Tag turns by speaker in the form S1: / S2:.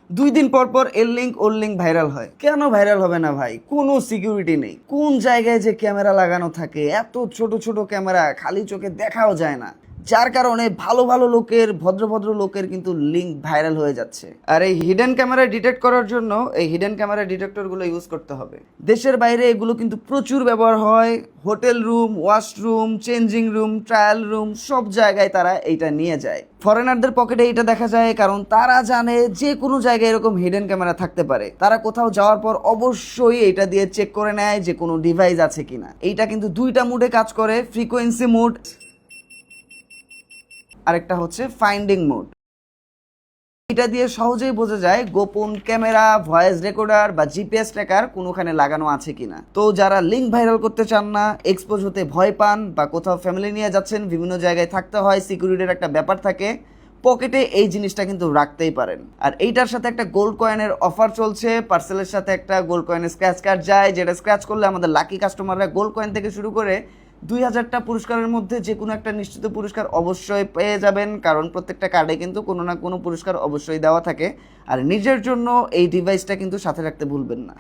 S1: 2 দিন পর পর এর লিঙ্ক ওর লিঙ্ক ভাইরাল হয়। কেন ভাইরাল হবে না ভাই? কোনো সিকিউরিটি নেই। কোন জায়গায় যে ক্যামেরা লাগানো থাকে, এত ছোট ছোট ক্যামেরা খালি চোখে দেখাও যায় না, যার কারণে ভালো ভালো লোকের, ভদ্র ভদ্র লোকের কিন্তু লিঙ্ক ভাইরাল হয়ে যাচ্ছে। আর এই হিডেন ক্যামেরা ডিটেক্ট করার জন্য এই হিডেন ক্যামেরা ডিটেক্টরগুলো ইউজ করতে হবে। দেশের বাইরে এগুলো কিন্তু প্রচুর ব্যবহার হয়। Hotel room, washroom, changing room, trial room, সব জায়গায় তারা এইটা নিয়ে যায়। ফরেনারদের পকেটে এটা দেখা যায়, কারণ তারা জানে যে কোনো জায়গায় এরকম হিডেন ক্যামেরা থাকতে পারে। তারা কোথাও যাওয়ার পর অবশ্যই এটা দিয়ে চেক করে নেয় যে কোনো ডিভাইস আছে কিনা। এইটা কিন্তু 2টা মুডে কাজ করে, ফ্রিকোয়েন্সি মুড, আরেকটা হচ্ছে ফাইন্ডিং মোড। এটা দিয়ে সহজেই বোঝা যায় গোপন ক্যামেরা, ভয়েস রেকর্ডার বা জিপিএস ট্র্যাকার কোনোখানে লাগানো আছে কিনা। তো যারা লিঙ্ক ভাইরাল করতে চান না, এক্সপোজ হতে ভয় পান, বা কোথাও ফ্যামিলি নিয়ে যাচ্ছেন, বিভিন্ন জায়গায় থাকতে হয়, সিকিউরিটির একটা ব্যাপার থাকে, পকেটে এই জিনিসটা কিন্তু রাখতেই পারেন। আর এইটার সাথে একটা গোল্ড কয়েনের অফার চলছে। পার্সেলের সাথে একটা গোল্ড কয়েনের স্ক্র্যাচ কার্ড যায়, যেটা স্ক্র্যাচ করলে আমাদের লাকি কাস্টমাররা গোল্ড কয়েন থেকে শুরু করে 2000টা পুরস্কারের মধ্যে যে কোনো একটা নিশ্চিত পুরস্কার অবশ্যই পেয়ে যাবেন, কারণ প্রত্যেকটা কার্ডে কিন্তু কোনো না কোনো পুরস্কার অবশ্যই দেওয়া থাকে। আর নিজের জন্য এই ডিভাইসটা কিন্তু সাথে রাখতে ভুলবেন না।